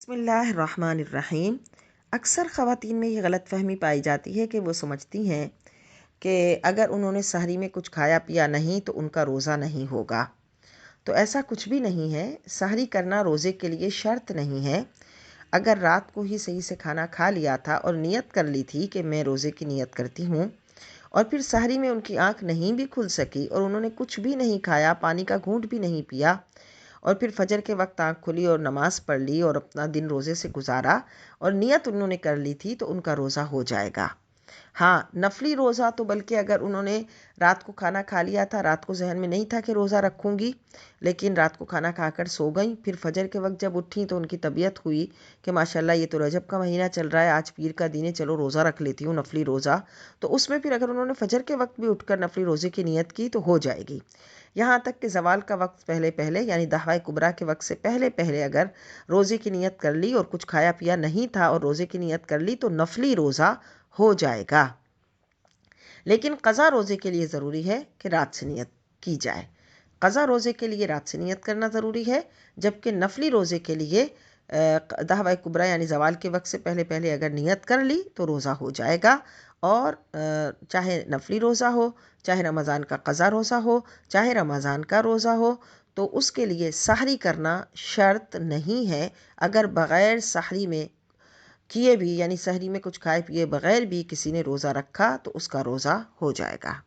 बिस्मिल्लाहिर्रहमानिर्रहीम। अक्सर ख़वातीन में ये गलत फहमी पाई जाती है कि वो समझती हैं कि अगर उन्होंने सहरी में कुछ खाया पिया नहीं तो उनका रोज़ा नहीं होगा। तो ऐसा कुछ भी नहीं है। सहरी करना रोज़े के लिए शर्त नहीं है। अगर रात को ही सही से खाना खा लिया था और नियत कर ली थी कि मैं रोज़े की नियत करती हूँ, और फिर सहरी में उनकी आँख नहीं भी खुल सकी और उन्होंने कुछ भी नहीं खाया, पानी का घूंट भी नहीं पिया, और फिर फजर के वक्त आँख खुली और नमाज़ पढ़ ली और अपना दिन रोज़े से गुजारा और नियत उन्होंने कर ली थी, तो उनका रोज़ा हो जाएगा। हाँ, नफली रोज़ा तो बल्कि अगर उन्होंने रात को खाना खा लिया था, रात को जहन में नहीं था कि रोज़ा रखूँगी, लेकिन रात को खाना खाकर सो गई, फिर फजर के वक्त जब उठी तो उनकी तबीयत हुई कि माशाल्लाह ये तो रजब का महीना चल रहा है, आज पीर का दिन है, चलो रोज़ा रख लेती हूँ, नफली रोज़ा। तो उसमें फिर अगर उन्होंने फजर के वक्त भी उठकर नफली रोज़े की नियत की तो हो जाएगी। यहाँ तक कि ज़वाल का वक्त पहले पहले यानी दहवाए कुबरा के वक्त से पहले पहले अगर रोज़े की नियत कर ली और कुछ खाया पिया नहीं था और रोज़े की नियत कर ली तो नफली रोज़ा हो जाएगा। लेकिन क़ज़ा रोज़े के लिए ज़रूरी है कि रात से नियत की जाए। क़ज़ा रोज़े के लिए रात से नियत करना ज़रूरी है, जबकि नफली रोज़े के लिए दहवाए कुबरा यानी ज़वाल के वक्त से पहले पहले अगर नियत कर ली तो रोज़ा हो जाएगा। और चाहे नफली रोज़ा हो, चाहे रमज़ान का क़ज़ा रोज़ा हो, चाहे रमज़ान का रोज़ा हो, तो उसके लिए सहरी करना शर्त नहीं है। अगर बग़ैर सहरी में किए भी यानी सहरी में कुछ खाए पिए बग़ैर भी किसी ने रोज़ा रखा तो उसका रोज़ा हो जाएगा।